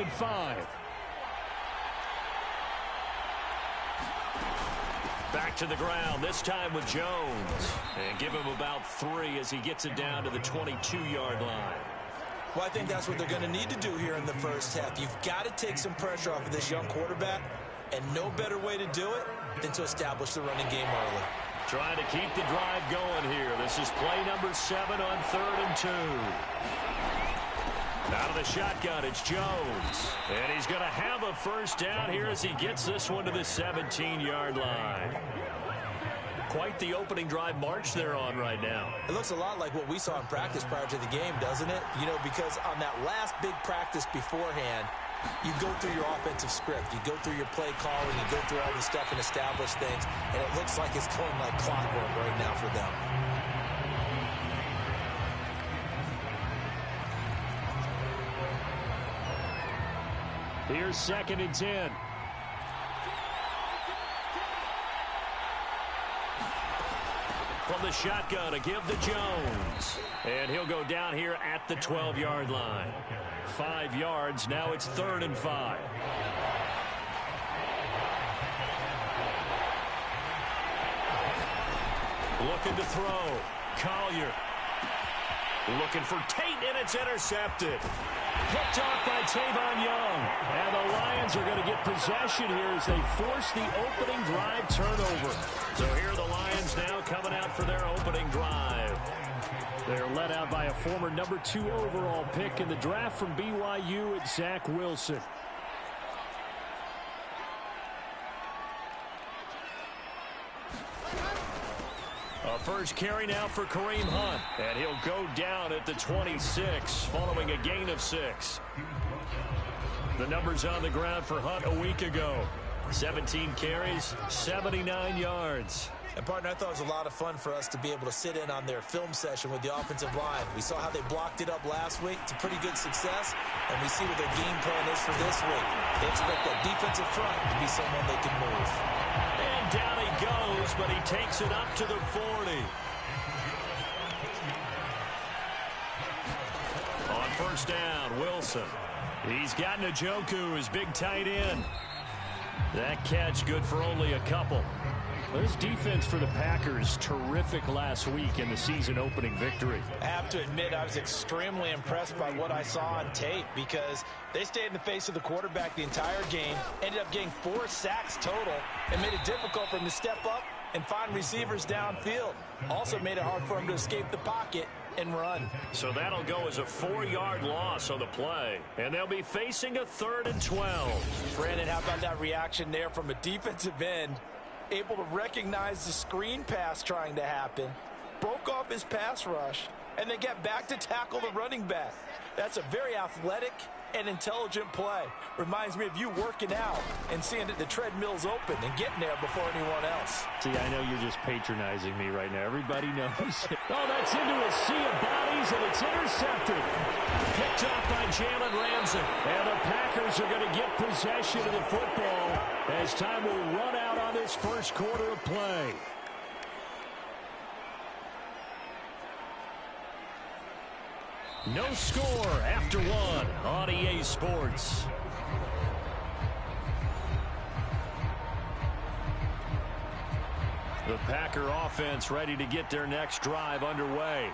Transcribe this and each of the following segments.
and 5. Back to the ground, this time with Jones. And give him about 3 as he gets it down to the 22-yard line. Well, I think that's what they're going to need to do here in the first half. You've got to take some pressure off of this young quarterback, and no better way to do it than to establish the running game early. Trying to keep the drive going here. This is play number 7 on 3rd and 2. Out of the shotgun, it's Jones. And he's going to have a first down here as he gets this one to the 17-yard line. Quite the opening drive march they're on right now. It looks a lot like what we saw in practice prior to the game, doesn't it? You know, because on that last big practice beforehand, you go through your offensive script. You go through your play calling. You go through all the stuff and establish things. And it looks like it's going like clockwork right now for them. Here's 2nd and 10. From the shotgun, a give to Jones. And he'll go down here at the 12-yard line. 5 yards, now it's 3rd and 5. Looking to throw. Collier. Looking for Tate, and it's intercepted. Picked off by Tavon Young. And the Lions are going to get possession here as they force the opening drive turnover. So here are the Lions now coming out for their opening drive. They're led out by a former number 2 overall pick in the draft from BYU, it's Zach Wilson. A first carry now for Kareem Hunt. And he'll go down at the 26 following a gain of 6. The numbers on the ground for Hunt a week ago. 17 carries, 79 yards. And, partner, I thought it was a lot of fun for us to be able to sit in on their film session with the offensive line. We saw how they blocked it up last week. It's a pretty good success, and we see what their game plan is for this week. They expect that defensive front to be someone they can move. And down he goes, but he takes it up to the 40. On first down, Wilson. He's got Njoku, his big tight end. That catch good for only a couple. This defense for the Packers, terrific last week in the season-opening victory. I have to admit, I was extremely impressed by what I saw on tape because they stayed in the face of the quarterback the entire game, ended up getting 4 sacks total, and made it difficult for him to step up and find receivers downfield. Also made it hard for him to escape the pocket and run. So that'll go as a 4-yard loss on the play, and they'll be facing a 3rd and 12. Brandon, how about that reaction there from a defensive end? Able to recognize the screen pass trying to happen, broke off his pass rush, and then get back to tackle the running back. That's a very athletic and intelligent play. Reminds me of you working out and seeing that the treadmill's open and getting there before anyone else. See, I know you're just patronizing me right now. Everybody knows. Oh, that's into a sea of bodies, and it's intercepted. Picked off by Jalen Ramsey. And the Packers are going to get possession of the football as time will run out on this first quarter of play. No score after 1 on EA Sports. The Packer offense ready to get their next drive underway.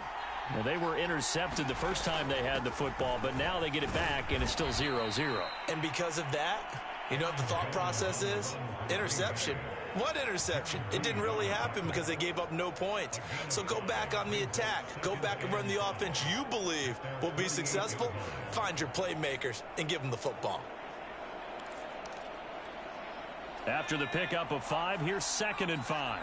Now, they were intercepted the first time they had the football, but now they get it back, and it's still 0-0. And because of that, you know what the thought process is? Interception. What interception? It didn't really happen because they gave up no points. So go back on the attack. Go back and run the offense you believe will be successful. Find your playmakers and give them the football. After the pickup of 5, here's 2nd and 5.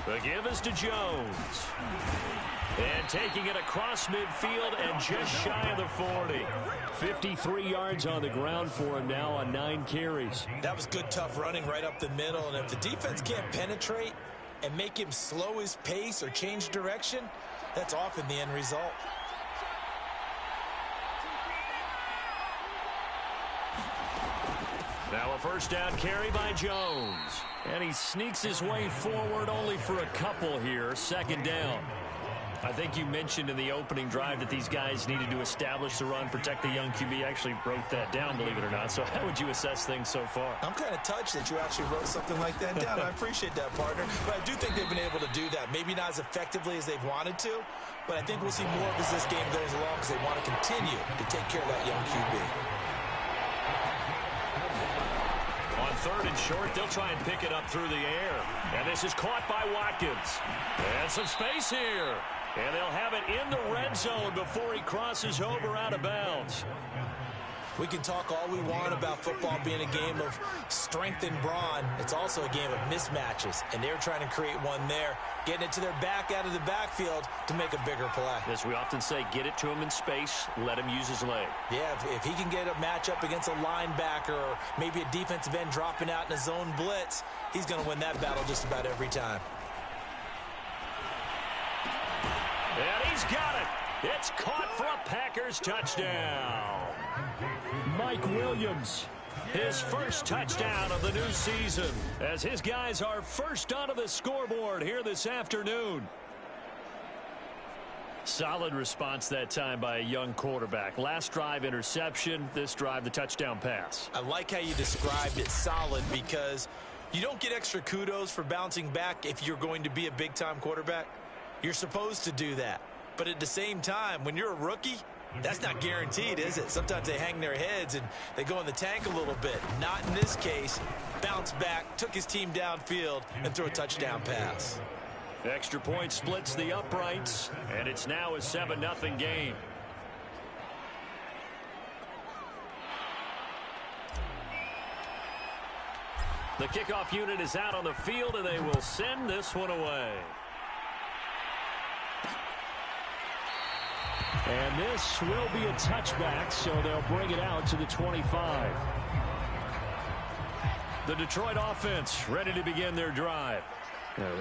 The give is to Jones. And taking it across midfield and just shy of the 40. 53 yards on the ground for him now on 9 carries. That was good, tough running right up the middle. And if the defense can't penetrate and make him slow his pace or change direction, that's often the end result. Now a first down carry by Jones. And he sneaks his way forward only for a couple here. Second down. I think you mentioned in the opening drive that these guys needed to establish the run, protect the young QB. I actually wrote that down, believe it or not. So how would you assess things so far? I'm kind of touched that you actually wrote something like that down. I appreciate that, partner. But I do think they've been able to do that. Maybe not as effectively as they've wanted to, but I think we'll see more as this game goes along because they want to continue to take care of that young QB. On third and short, they'll try and pick it up through the air. And this is caught by Watkins. And some space here. And they'll have it in the red zone before he crosses over out of bounds. We can talk all we want about football being a game of strength and brawn. It's also a game of mismatches, and they're trying to create one there, getting it to their back out of the backfield to make a bigger play. As we often say, get it to him in space, let him use his leg. Yeah, if he can get a matchup against a linebacker or maybe a defensive end dropping out in a zone blitz, he's going to win that battle just about every time. And he's got it. It's caught for a Packers touchdown. Mike Williams, his first touchdown of the new season, as his guys are first onto the scoreboard here this afternoon. Solid response that time by a young quarterback. Last drive, interception. This drive, the touchdown pass. I like how you described it, solid, because you don't get extra kudos for bouncing back if you're going to be a big-time quarterback. You're supposed to do that. But at the same time, when you're a rookie, that's not guaranteed, is it? Sometimes they hang their heads and they go in the tank a little bit. Not in this case. Bounced back, took his team downfield, and threw a touchdown pass. Extra point splits the uprights, and it's now a 7-0 game. The kickoff unit is out on the field, and they will send this one away. And this will be a touchback, so they'll bring it out to the 25. The Detroit offense ready to begin their drive.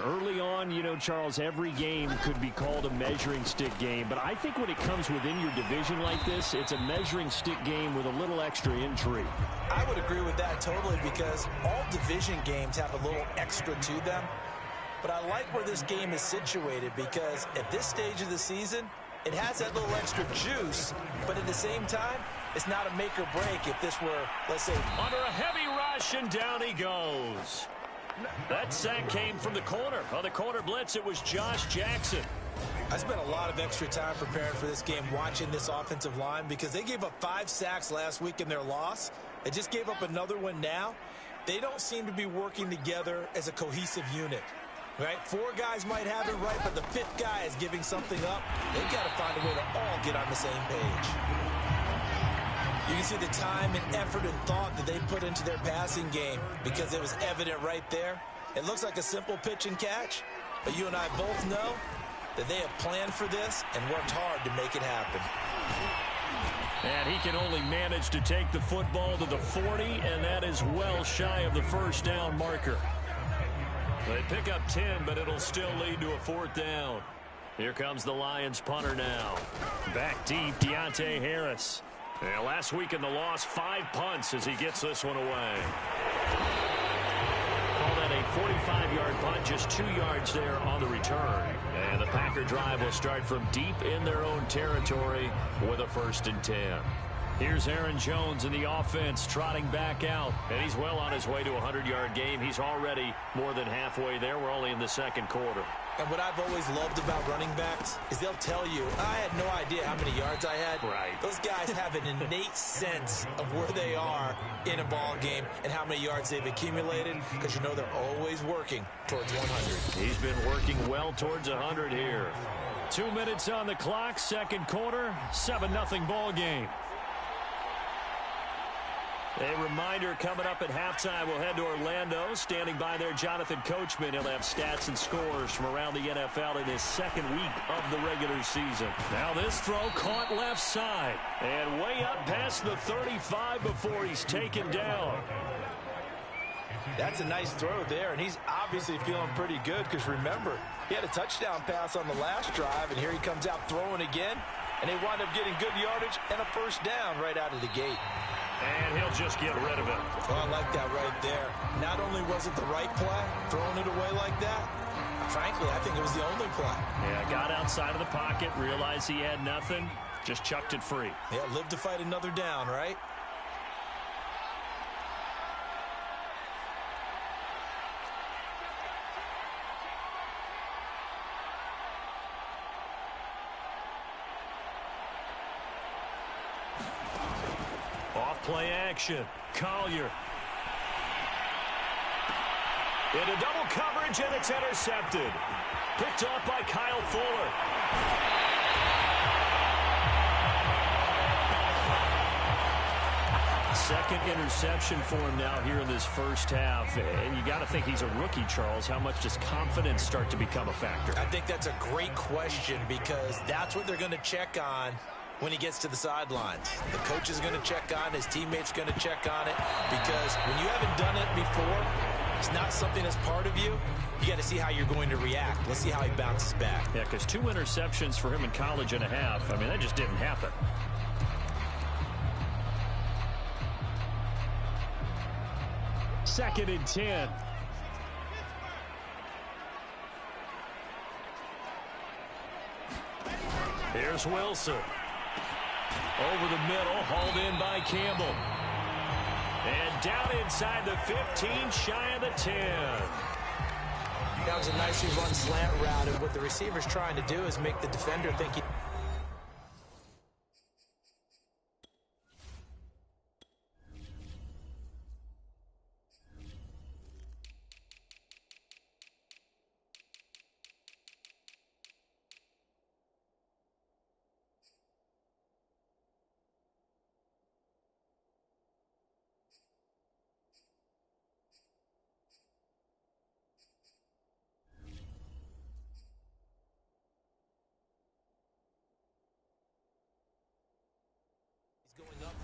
Early on, you know, Charles, every game could be called a measuring stick game. But I think when it comes within your division like this, it's a measuring stick game with a little extra intrigue. I would agree with that totally because all division games have a little extra to them. But I like where this game is situated because at this stage of the season, it has that little extra juice, but at the same time, it's not a make or break if this were, let's say, under a heavy rush, and down he goes. That sack came from the corner. On the corner blitz, it was Josh Jackson. I spent a lot of extra time preparing for this game, watching this offensive line, because they gave up 5 sacks last week in their loss. They just gave up another one now. They don't seem to be working together as a cohesive unit. Right? 4 guys might have it right, but the 5th guy is giving something up. They've got to find a way to all get on the same page. You can see the time and effort and thought that they put into their passing game because it was evident right there. It looks like a simple pitch and catch, but you and I both know that they have planned for this and worked hard to make it happen. And he can only manage to take the football to the 40, and that is well shy of the first down marker. They pick up 10, but it'll still lead to a 4th down. Here comes the Lions punter now. Back deep, Deontay Harris. And last week in the loss, 5 punts as he gets this one away. Call that a 45-yard punt, just 2 yards there on the return. And the Packer drive will start from deep in their own territory with a 1st and 10. Here's Aaron Jones in the offense trotting back out. And he's well on his way to a 100-yard game. He's already more than halfway there. We're only in the 2nd quarter. And what I've always loved about running backs is they'll tell you, I had no idea how many yards I had. Right. Those guys have an innate sense of where they are in a ball game and how many yards they've accumulated because you know they're always working towards 100. He's been working well towards 100 here. 2 minutes on the clock, 2nd quarter, 7-0 ball game. A reminder coming up at halftime, we'll head to Orlando. Standing by there, Jonathan Coachman. He'll have stats and scores from around the NFL in his 2nd week of the regular season. Now this throw caught left side and way up past the 35 before he's taken down. That's a nice throw there, and he's obviously feeling pretty good because remember, he had a touchdown pass on the last drive, and here he comes out throwing again. and they wind up getting good yardage and a first down right out of the gate. And he'll just get rid of it. Oh, I like that right there. Not only was it the right play, throwing it away like that, frankly, I think it was the only play. Yeah, got outside of the pocket, realized he had nothing, just chucked it free. Yeah, live to fight another down, right? Play action. Collier. Into double coverage, and it's intercepted. Picked off by Kyle Fuller. Second interception for him now here in this first half. And you got to think he's a rookie, Charles. How much does confidence start to become a factor? I think that's a great question because that's what they're going to check on when he gets to the sidelines. The coach is going to check on, his teammates going to check on it, because when you haven't done it before, it's not something that's part of you. You got to see how you're going to react. Let's see how he bounces back. Yeah, because 2 interceptions for him in college and a half. I mean, that just didn't happen. Second and 10. Here's Wilson. Over the middle, hauled in by Campbell. And down inside the 15, shy of the 10. That was a nicely run slant route, and what the receiver's trying to do is make the defender think he...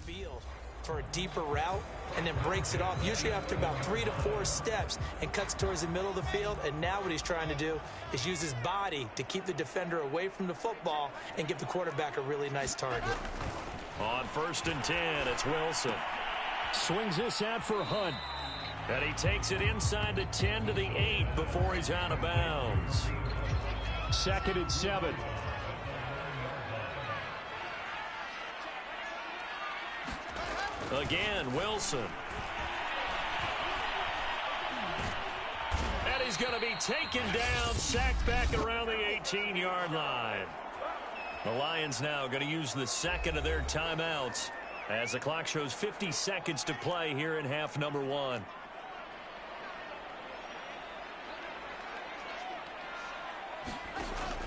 Field for a deeper route and then breaks it off usually after about 3 to 4 steps and cuts towards the middle of the field. And now what he's trying to do is use his body to keep the defender away from the football and give the quarterback a really nice target. On 1st and 10, it's Wilson. Swings this out for Hunt. And he takes it inside the 10 to the 8 before he's out of bounds. 2nd and 7. Again, Wilson. And he's going to be taken down, sacked back around the 18-yard line. The Lions now going to use the second of their timeouts as the clock shows 50 seconds to play here in half number 1.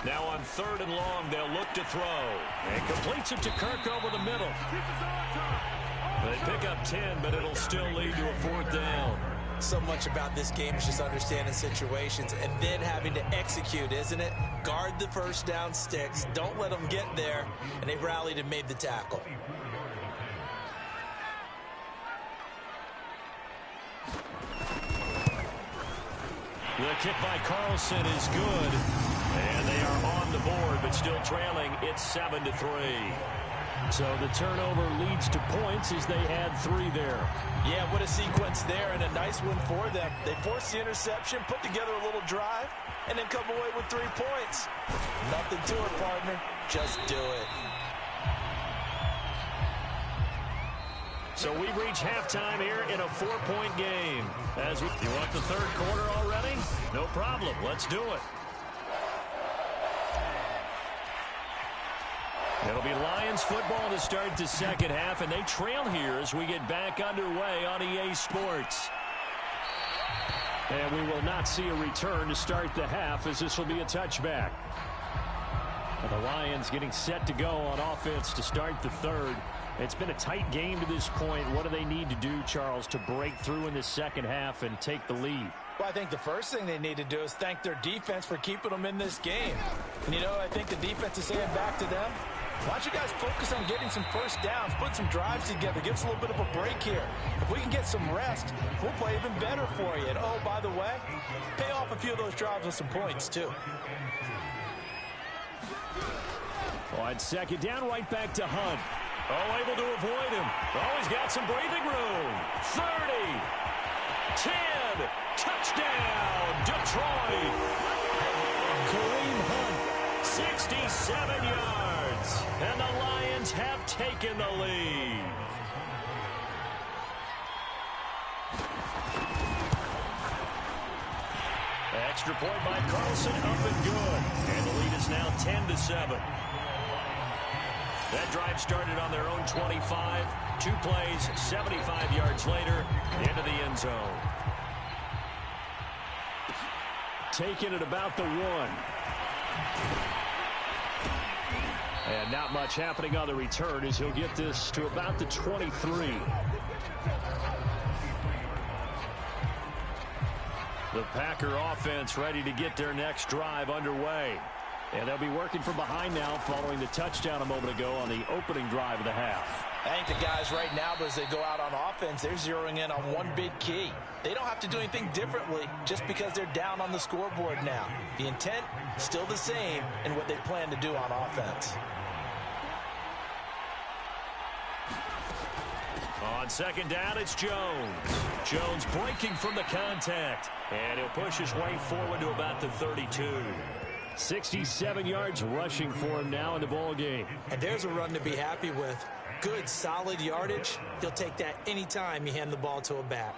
Now on 3rd and long, they'll look to throw. And completes it to Kirk over the middle. They pick up 10, but it'll still lead to a 4th down. So much about this game is just understanding situations and then having to execute, isn't it? Guard the first down sticks. Don't let them get there. And they rallied and made the tackle. The kick by Carlson is good. And they are on the board, but still trailing. It's 7-3. So the turnover leads to points as they add 3 there. Yeah, what a sequence there, and a nice one for them. They forced the interception, put together a little drive, and then come away with 3 points. Nothing to it, partner. Just do it. So we reach halftime here in a 4-point game. You want the 3rd quarter already? No problem. Let's do it. It'll be Lions football to start the second half, and they trail here as we get back underway on EA Sports. And we will not see a return to start the half, as this will be a touchback. And the Lions getting set to go on offense to start the 3rd. It's been a tight game to this point. What do they need to do, Charles, to break through in the second half and take the lead? Well, I think the first thing they need to do is thank their defense for keeping them in this game. And, you know, I think the defense is saying back to them, why don't you guys focus on getting some first downs, put some drives together, give us a little bit of a break here. If we can get some rest, we'll play even better for you. And, oh, by the way, pay off a few of those drives with some points, too. On second down, right back to Hunt. Oh, able to avoid him. Oh, he's got some breathing room. 30. 10. Touchdown, Detroit. Kareem Hunt, 67 yards. And the Lions have taken the lead. Extra point by Carlson, up and good. And the lead is now 10-7. That drive started on their own 25. 2 plays, 75 yards later, into the end zone. Taking it about the 1. And not much happening on the return as he'll get this to about the 23. The Packer offense ready to get their next drive underway. And they'll be working from behind now following the touchdown a moment ago on the opening drive of the half. I think the guys right now, but as they go out on offense, they're zeroing in on one big key. They don't have to do anything differently just because they're down on the scoreboard now. The intent, still the same in what they plan to do on offense. On second down, it's Jones. Jones breaking from the contact. And he'll push his way forward to about the 32. 67 yards rushing for him now in the ball game. And there's a run to be happy with. Good, solid yardage. He'll take that anytime you hand the ball to a back.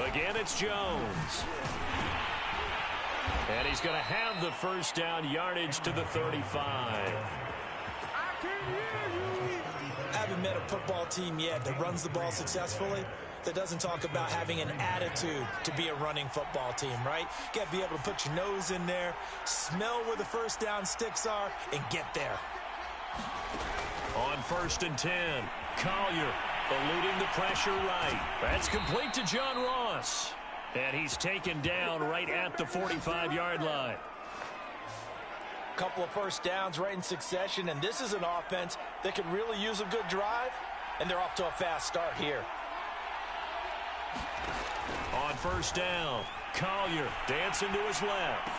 Again, it's Jones. And he's going to have the first down, yardage to the 35. I haven't met a football team yet that runs the ball successfully that doesn't talk about having an attitude to be a running football team, right? You got to be able to put your nose in there, smell where the first down sticks are, and get there. On first and 10, Collier eluding the pressure right. That's complete to John Ross. And he's taken down right at the 45-yard line. Couple of first downs right in succession, and this is an offense that could really use a good drive, and they're off to a fast start here. On first down, Collier dancing to his left.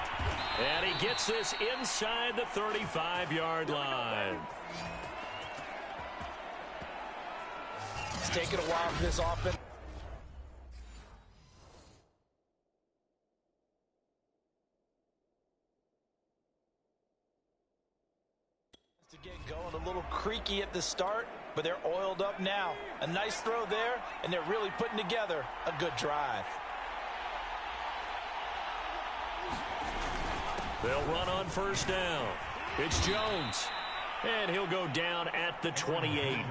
And he gets this inside the 35-yard line. It's taken a while for this offense to get going. A little creaky at the start, but they're oiled up now. A nice throw there, and they're really putting together a good drive. They'll run on first down. It's Jones. And he'll go down at the 28.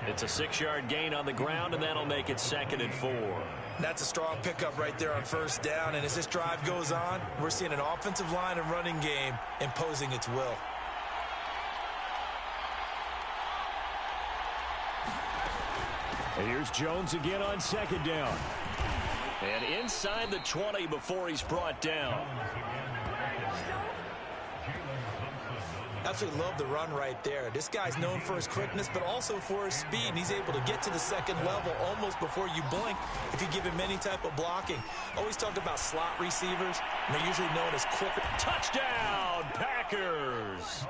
It's a 6-yard gain on the ground, and that'll make it 2nd and 4. That's a strong pickup right there on first down, and as this drive goes on, we're seeing an offensive line and running game imposing its will. And here's Jones again on second down. And inside the 20 before he's brought down. Absolutely love the run right there. This guy's known for his quickness, but also for his speed. And he's able to get to the second level almost before you blink if you give him any type of blocking. Always talk about slot receivers, and they're usually known as quicker. Touchdown, Packers!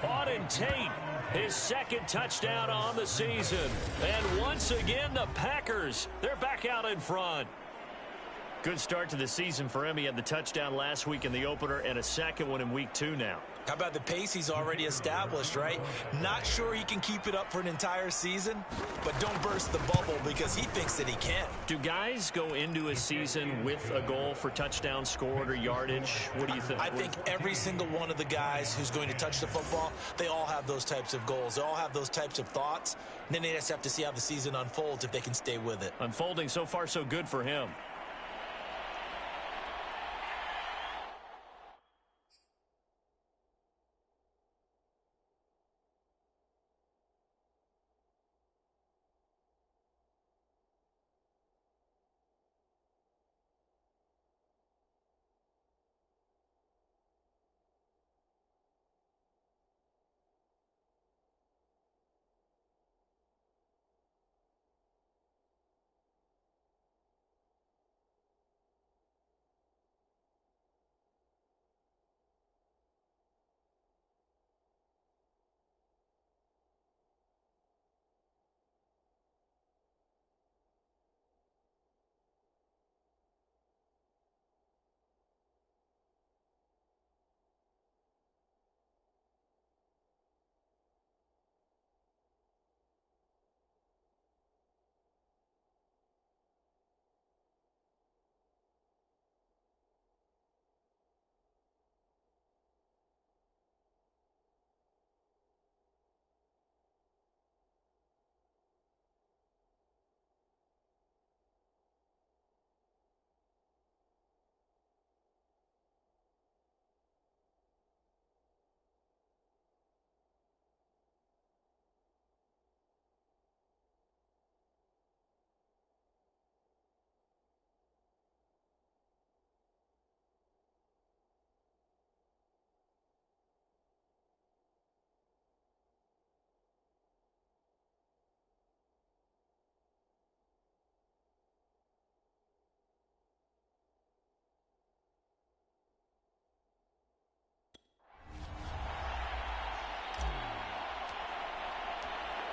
Auden Tate, his 2nd touchdown on the season. And once again, the Packers, they're back out in front. Good start to the season for him. He had the touchdown last week in the opener and a second one in week 2 now. How about the pace he's already established, right? Not sure he can keep it up for an entire season, but don't burst the bubble because he thinks that he can. Do guys go into a season with a goal for touchdowns scored or yardage? What do you think? I think every single one of the guys who's going to touch the football, they all have those types of goals. They all have those types of thoughts. And then they just have to see how the season unfolds if they can stay with it. Unfolding so far so good for him.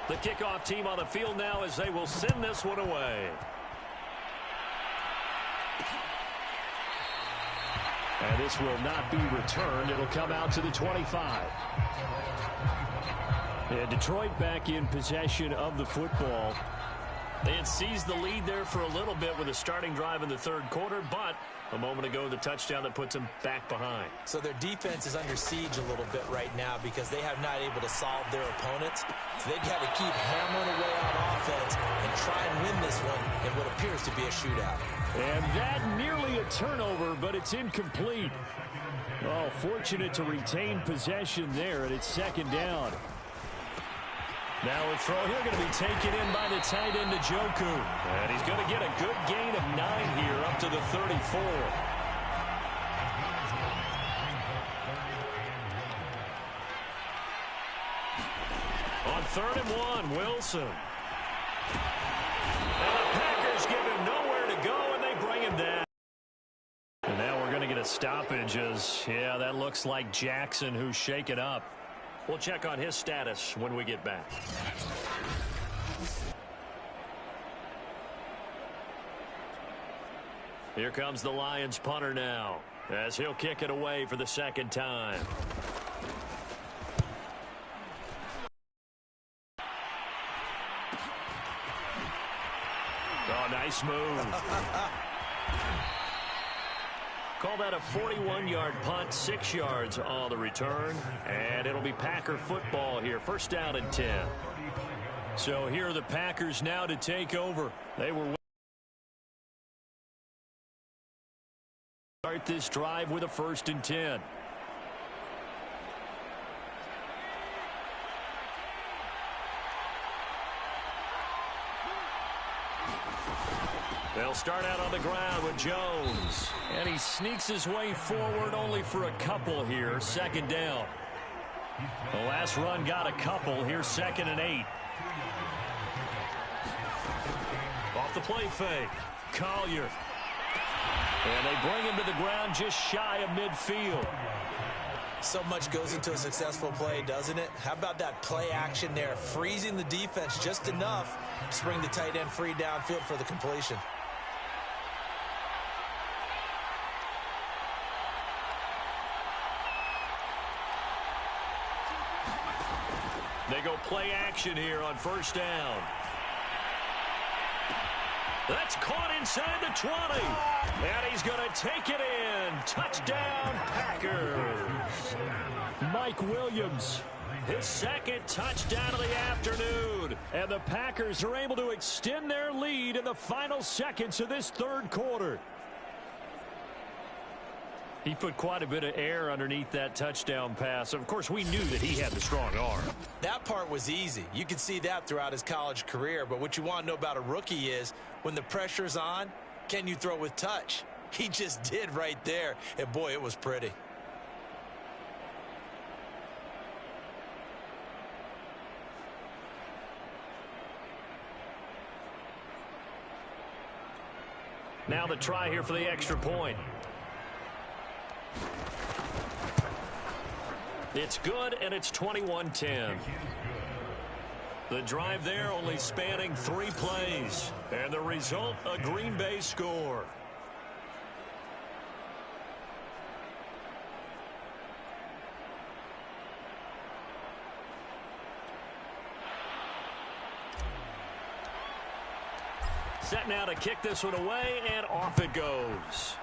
The kickoff team on the field now as they will send this one away. And this will not be returned. It'll come out to the 25. And Detroit back in possession of the football. They had seized the lead there for a little bit with a starting drive in the third quarter, but a moment ago the touchdown that puts them back behind. So their defense is under siege a little bit right now because they have not able to solve their opponents. So they've got to keep hammering away on offense and try and win this one in what appears to be a shootout. And that nearly a turnover, but it's incomplete. Oh, fortunate to retain possession there, and it's second down. Now a throw here going to be taken in by the tight end, Njoku. And he's going to get a good gain of 9 here up to the 34. On 3rd and 1, Wilson. And the Packers give him nowhere to go, and they bring him down. And now we're going to get a stoppage as, yeah, that looks like Jackson who's shaken up. We'll check on his status when we get back. Here comes the Lions punter now as he'll kick it away for the second time. Oh, nice move. Call that a 41-yard punt, 6 yards on the return, and it'll be Packer football here. First down and 10. So here are the Packers now to take over. They were start this drive with a 1st and 10. They'll start out on the ground with Jones. And he sneaks his way forward only for a couple here. Second down. The last run got a couple. Here's 2nd and 8. Off the play fake. Collier. And they bring him to the ground just shy of midfield. So much goes into a successful play, doesn't it? How about that play action there? Freezing the defense just enough to bring the tight end free downfield for the completion. They go play action here on 1st down. That's caught inside the 20. And he's going to take it in. Touchdown, Packers. Mike Williams, his 2nd touchdown of the afternoon. And the Packers are able to extend their lead in the final seconds of this 3rd quarter. He put quite a bit of air underneath that touchdown pass. Of course, we knew that he had the strong arm. That part was easy. You can see that throughout his college career. But what you want to know about a rookie is when the pressure's on, can you throw with touch? He just did right there. And, boy, it was pretty. Now the try here for the extra point. It's good, and it's 21-10. The drive there only spanning 3 plays. And the result, a Green Bay score. Set now to kick this one away, and off it goes.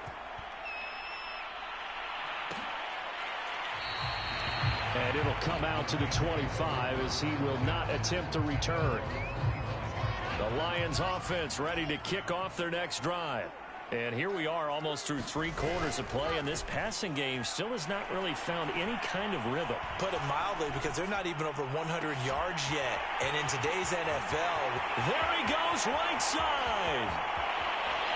And it'll come out to the 25 as he will not attempt to return. The Lions offense ready to kick off their next drive. And here we are almost through 3 quarters of play, and this passing game still has not really found any kind of rhythm. Put it mildly, because they're not even over 100 yards yet. And in today's NFL, there he goes right side.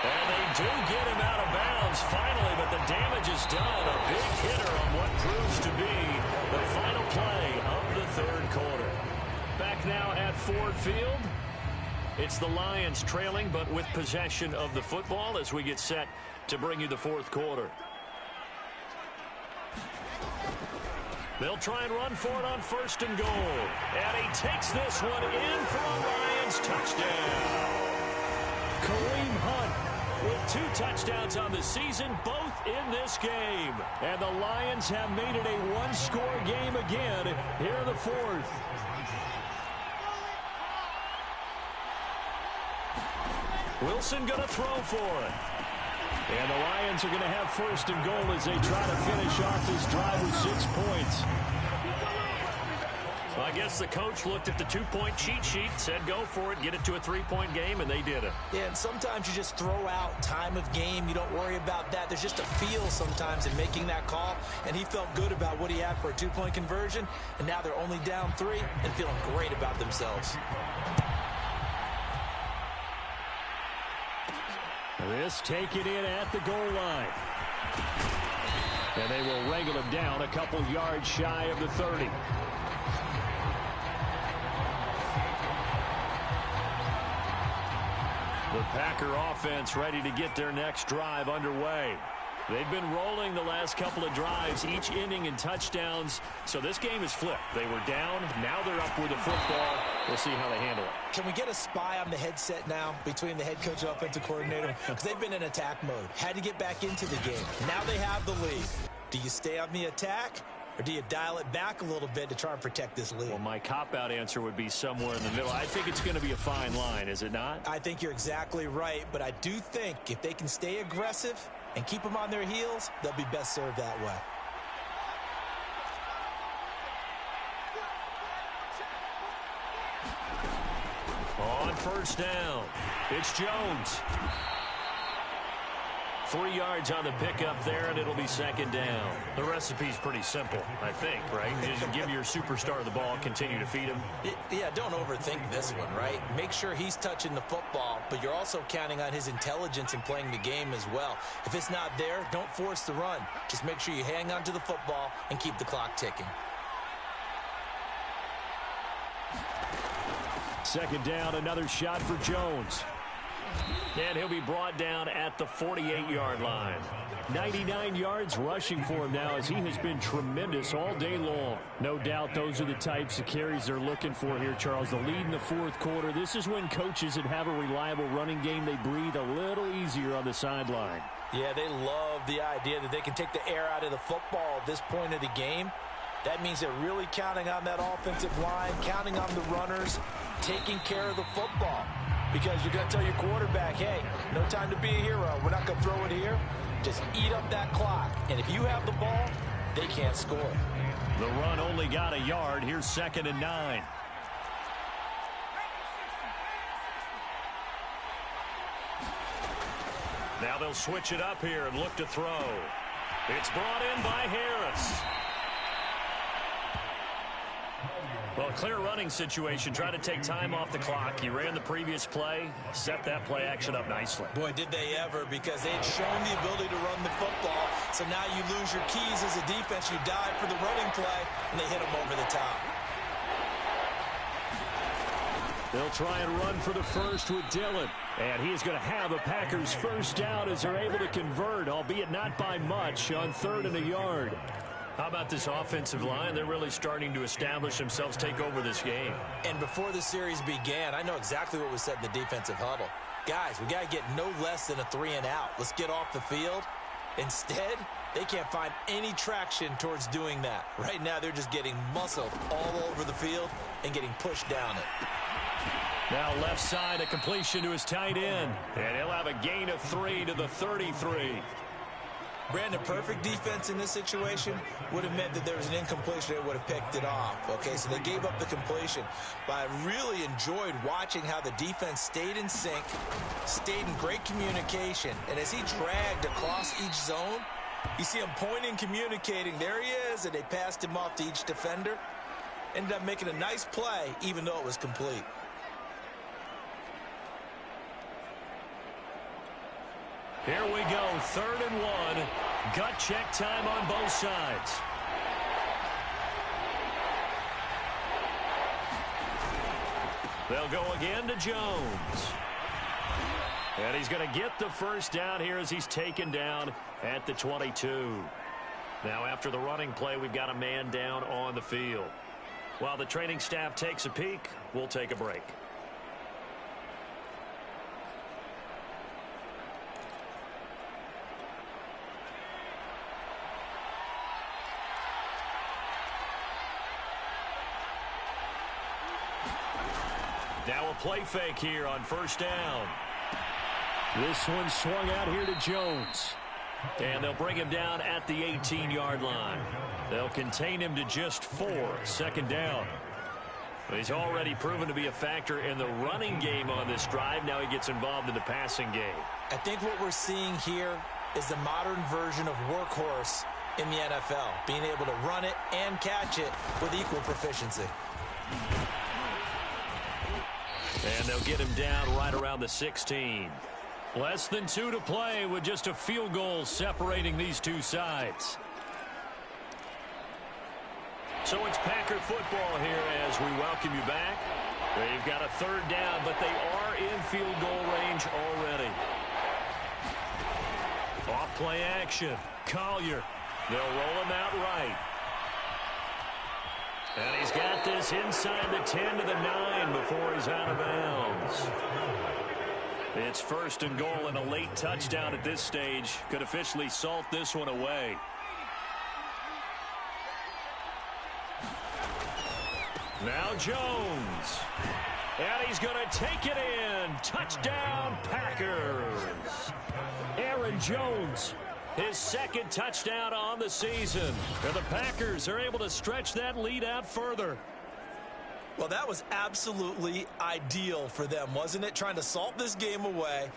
And they do get him out of bounds finally, but the damage is done. A big hitter on what proves to be the final play of the 3rd quarter. Back now at Ford Field. It's the Lions trailing, but with possession of the football as we get set to bring you the 4th quarter. They'll try and run for it on 1st and goal. And he takes this one in for a Lions touchdown. Kareem Hunt with 2 touchdowns on the season, both in this game. And the Lions have made it a one-score game again here in the 4th. Wilson going to throw for it. And the Lions are going to have 1st and goal as they try to finish off this drive with 6 points. Well, I guess the coach looked at the 2-point cheat sheet, said go for it, get it to a 3-point game, and they did it. Yeah, and sometimes you just throw out time of game. You don't worry about that. There's just a feel sometimes in making that call, and he felt good about what he had for a 2-point conversion, and now they're only down 3 and feeling great about themselves. This taken in at the goal line. And they will wrangle him down a couple yards shy of the 30. The Packer offense ready to get their next drive underway. They've been rolling the last couple of drives, each inning in touchdowns. So this game is flipped. They were down. Now they're up with the football. We'll see how they handle it. Can we get a spy on the headset now between the head coach and offensive coordinator? Because they've been in attack mode. Had to get back into the game. Now they have the lead. Do you stay on the attack, or do you dial it back a little bit to try and protect this lead? Well, my cop-out answer would be somewhere in the middle. I think it's going to be a fine line, is it not? I think you're exactly right, but I do think if they can stay aggressive and keep them on their heels, they'll be best served that way. On 1st down, it's Jones. 3 yards on the pickup there, and it'll be 2nd down. The recipe's pretty simple, I think, right? Just give your superstar the ball, continue to feed him. Yeah, don't overthink this one, right? Make sure he's touching the football, but you're also counting on his intelligence in playing the game as well. If it's not there, don't force the run. Just make sure you hang on to the football and keep the clock ticking. 2nd down, another shot for Jones. And he'll be brought down at the 48-yard line. 99 yards rushing for him now as he has been tremendous all day long. No doubt those are the types of carries they're looking for here, Charles. The lead in the 4th quarter. This is when coaches that have a reliable running game, they breathe a little easier on the sideline. Yeah, they love the idea that they can take the air out of the football at this point of the game. That means they're really counting on that offensive line, counting on the runners, taking care of the football. Because you're going to tell your quarterback, hey, no time to be a hero. We're not going to throw it here. Just eat up that clock. And if you have the ball, they can't score. The run only got a yard. Here's 2nd and 9. Now they'll switch it up here and look to throw. It's brought in by Harris. Well, clear running situation. Try to take time off the clock. He ran the previous play, set that play action up nicely. Boy, did they ever, because they had shown the ability to run the football. So now you lose your keys as a defense. You dive for the running play, and they hit them over the top. They'll try and run for the 1st with Dillon. And he is going to have the Packers 1st down as they're able to convert, albeit not by much, on 3rd and a yard. How about this offensive line? They're really starting to establish themselves, take over this game. And before the series began, I know exactly what was said in the defensive huddle. Guys, we got to get no less than a 3-and-out. Let's get off the field. Instead, they can't find any traction towards doing that. Right now, they're just getting muscled all over the field and getting pushed down it. Now left side, a completion to his tight end. And he'll have a gain of 3 to the 33. Brandon, perfect defense in this situation would have meant that there was an incompletion. They would have picked it off. Okay, so they gave up the completion. But I really enjoyed watching how the defense stayed in sync, stayed in great communication. And as he dragged across each zone, you see him pointing, communicating. There he is, and they passed him off to each defender. Ended up making a nice play, even though it was complete. Here we go, 3rd and 1. Gut check time on both sides. They'll go again to Jones. And he's going to get the 1st down here as he's taken down at the 22. Now after the running play, we've got a man down on the field. While the training staff takes a peek, we'll take a break. Now a play fake here on first down. This one swung out here to Jones. And they'll bring him down at the 18-yard line. They'll contain him to just 4. Second down. He's already proven to be a factor in the running game on this drive. Now he gets involved in the passing game. I think what we're seeing here is the modern version of workhorse in the NFL, being able to run it and catch it with equal proficiency. And they'll get him down right around the 16. Less than 2 to play with just a field goal separating these two sides. So it's Packer football here as we welcome you back. They've got a third down, but they are in field goal range already. Off play action. Collier. They'll roll him out right. And he's got this inside the 10 to the 9 before he's out of bounds. It's first and goal and a late touchdown at this stage. Could officially salt this one away. Now Jones. And he's going to take it in. Touchdown, Packers. Aaron Jones, his second touchdown on the season. And the Packers are able to stretch that lead out further. Well, that was absolutely ideal for them, wasn't it? Trying to salt this game away.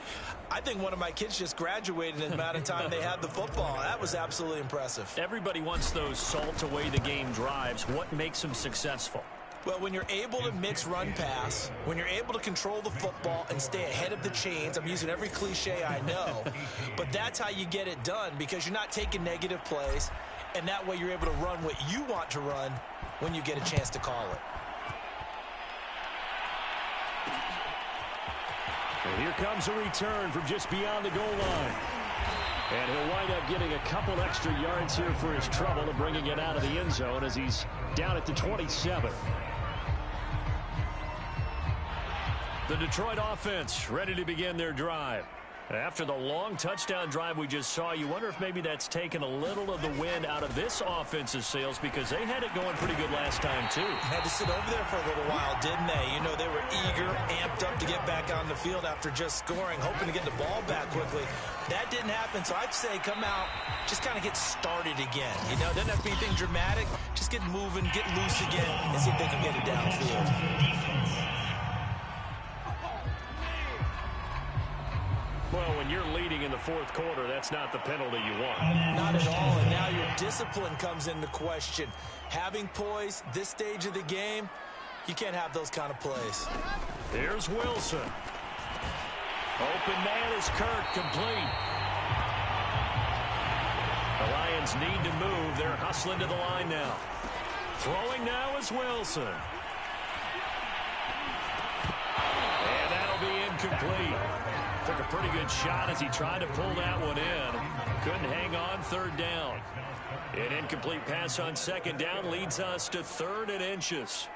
I think one of my kids just graduated in the amount of time they had the football. That was absolutely impressive. Everybody wants those salt away the game drives. What makes them successful? Well, when you're able to mix run pass, when you're able to control the football and stay ahead of the chains, I'm using every cliche I know, but that's how you get it done because you're not taking negative plays, and that way you're able to run what you want to run when you get a chance to call it. And here comes a return from just beyond the goal line. And he'll wind up getting a couple extra yards here for his trouble and bringing it out of the end zone as he's down at the 27. The Detroit offense ready to begin their drive. After the long touchdown drive we just saw, you wonder if maybe that's taken a little of the wind out of this offense's sails because they had it going pretty good last time, too. Had to sit over there for a little while, didn't they? You know, they were eager, amped up to get back on the field after just scoring, hoping to get the ball back quickly. That didn't happen, so I'd say come out, just kind of get started again. You know, doesn't have to be anything dramatic. Just get moving, get loose again, and see if they can get it downfield. Well, when you're leading in the fourth quarter, that's not the penalty you want. Not at all, and now your discipline comes into question. Having poise this stage of the game, you can't have those kind of plays. Here's Wilson. Open man is Kirk, complete. The Lions need to move. They're hustling to the line now. Throwing now is Wilson. And that'll be incomplete. Took a pretty good shot as he tried to pull that one in. Couldn't hang on third down. An incomplete pass on second down leads us to 3rd and inches.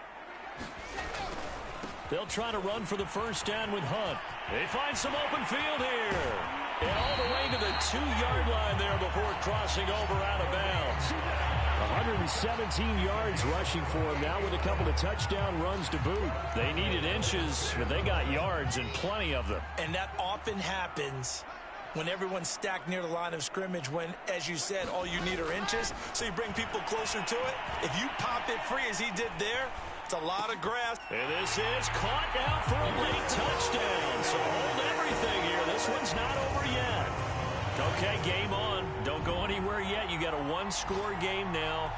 They'll try to run for the first down with Hunt. They find some open field here. And all the way to the 2-yard line there before crossing over out of bounds. 117 yards rushing for him now with a couple of touchdown runs to boot. They needed inches, but they got yards and plenty of them. And that often happens when everyone's stacked near the line of scrimmage when, as you said, all you need are inches. So you bring people closer to it. If you pop it free as he did there, it's a lot of grass. And this is caught now for a late touchdown. So hold everything here. This one's not over yet. Okay, game on. Don't go anywhere yet. You got a 1-score game now.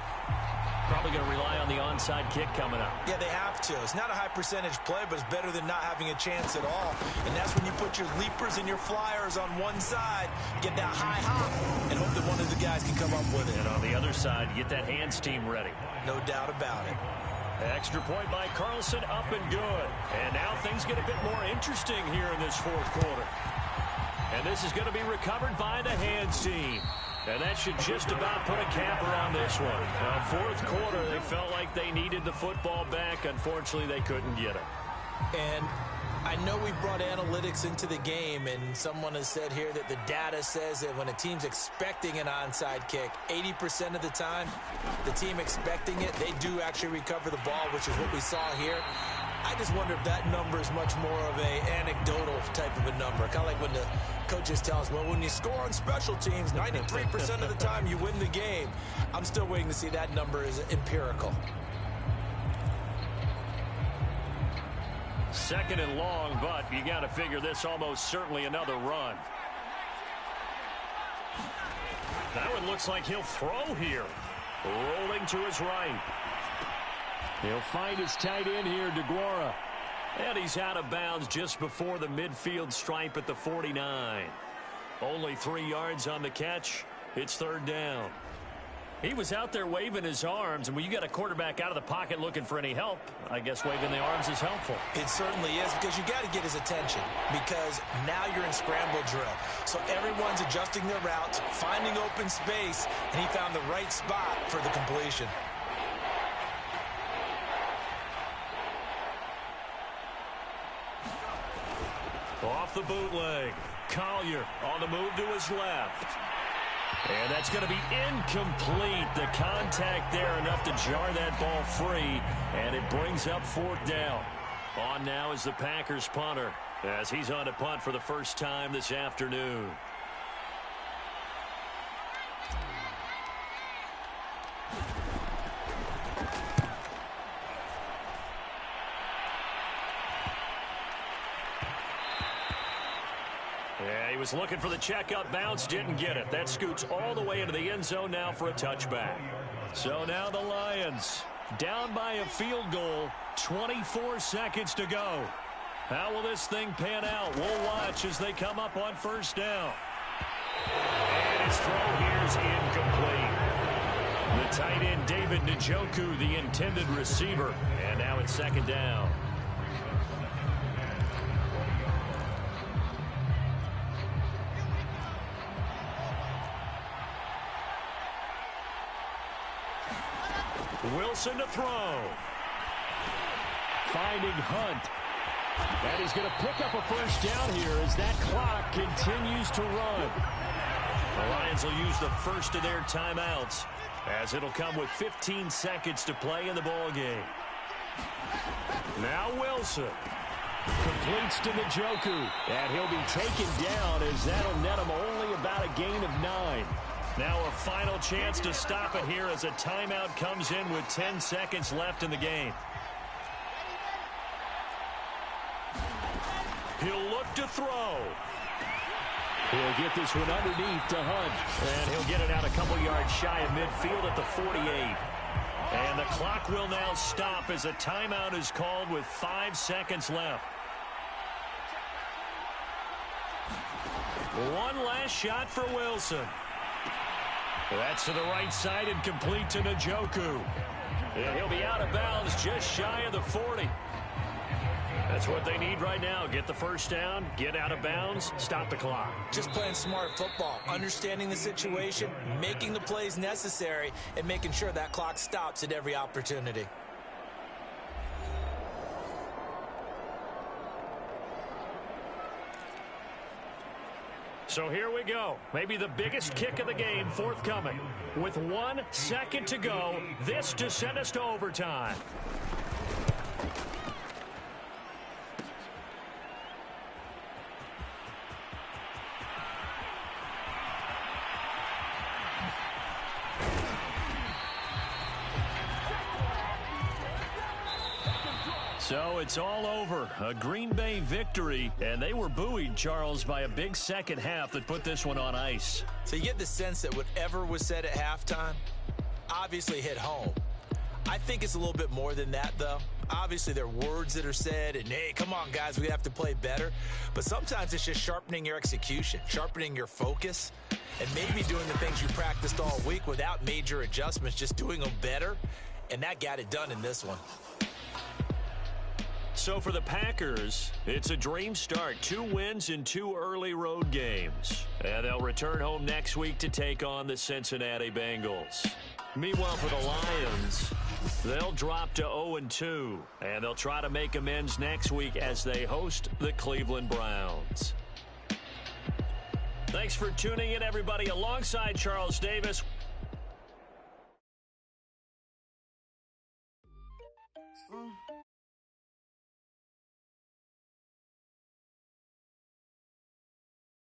Probably going to rely on the onside kick coming up. Yeah, they have to. It's not a high percentage play, but it's better than not having a chance at all. And that's when you put your leapers and your flyers on one side, get that high hop, and hope that one of the guys can come up with it. And on the other side, get that hands team ready. No doubt about it. Extra point by Carlson, up and good. And now things get a bit more interesting here in this fourth quarter. And this is going to be recovered by the hands team. And that should just about put a capper on this one. Fourth quarter, they felt like they needed the football back. Unfortunately, they couldn't get it. And I know we brought analytics into the game, and someone has said here that the data says that when a team's expecting an onside kick, 80% of the time, the team expecting it, they do actually recover the ball, which is what we saw here. I just wonder if that number is much more of a anecdotal type of a number. Kind of like when the coaches tell us, well, when you score on special teams, 93% of the time you win the game. I'm still waiting to see that number is empirical. Second and long, but you got to figure this almost certainly another run. That one looks like he'll throw here. Rolling to his right. He'll find his tight end here, DeGuara. And he's out of bounds just before the midfield stripe at the 49. Only 3 yards on the catch. It's third down. He was out there waving his arms, and when you got a quarterback out of the pocket looking for any help, I guess waving the arms is helpful. It certainly is, because you got to get his attention, because now you're in scramble drill. So everyone's adjusting their routes, finding open space, and he found the right spot for the completion. Off the bootleg. Collier on the move to his left. And that's going to be incomplete. The contact there enough to jar that ball free, and it brings up fourth down. On now is the Packers punter, as he's on to punt for the first time this afternoon. Yeah, he was looking for the checkup bounce, didn't get it. That scoots all the way into the end zone now for a touchback. So now the Lions down by a field goal, 24 seconds to go. How will this thing pan out? We'll watch as they come up on first down. And his throw here's incomplete. The tight end, David Njoku, the intended receiver. And now it's second down. Wilson to throw. Finding Hunt. And he's going to pick up a first down here as that clock continues to run. The Lions will use the first of their timeouts, as it'll come with 15 seconds to play in the ballgame. Now Wilson completes to Njoku, and he'll be taken down as that'll net him only about a gain of 9. Now a final chance to stop it here as a timeout comes in with 10 seconds left in the game. He'll look to throw. He'll get this one underneath to Hunt. And he'll get it out a couple yards shy of midfield at the 48. And the clock will now stop as a timeout is called with 5 seconds left. One last shot for Wilson. That's to the right side and complete to Njoku. And he'll be out of bounds just shy of the 40. That's what they need right now. Get the first down, get out of bounds, stop the clock. Just playing smart football, understanding the situation, making the plays necessary, and making sure that clock stops at every opportunity. So here we go. Maybe the biggest kick of the game forthcoming. With 1 second to go, this to send us to overtime. So it's all over. A Green Bay victory, and they were buoyed, Charles, by a big second half that put this one on ice. So you get the sense that whatever was said at halftime obviously hit home. I think it's a little bit more than that, though. Obviously, there are words that are said, and, hey, come on, guys, we have to play better. But sometimes it's just sharpening your execution, sharpening your focus, and maybe doing the things you practiced all week without major adjustments, just doing them better. And that got it done in this one. So for the Packers, it's a dream start. 2 wins in 2 early road games. And they'll return home next week to take on the Cincinnati Bengals. Meanwhile, for the Lions, they'll drop to 0-2. And they'll try to make amends next week as they host the Cleveland Browns. Thanks for tuning in, everybody. Alongside Charles Davis,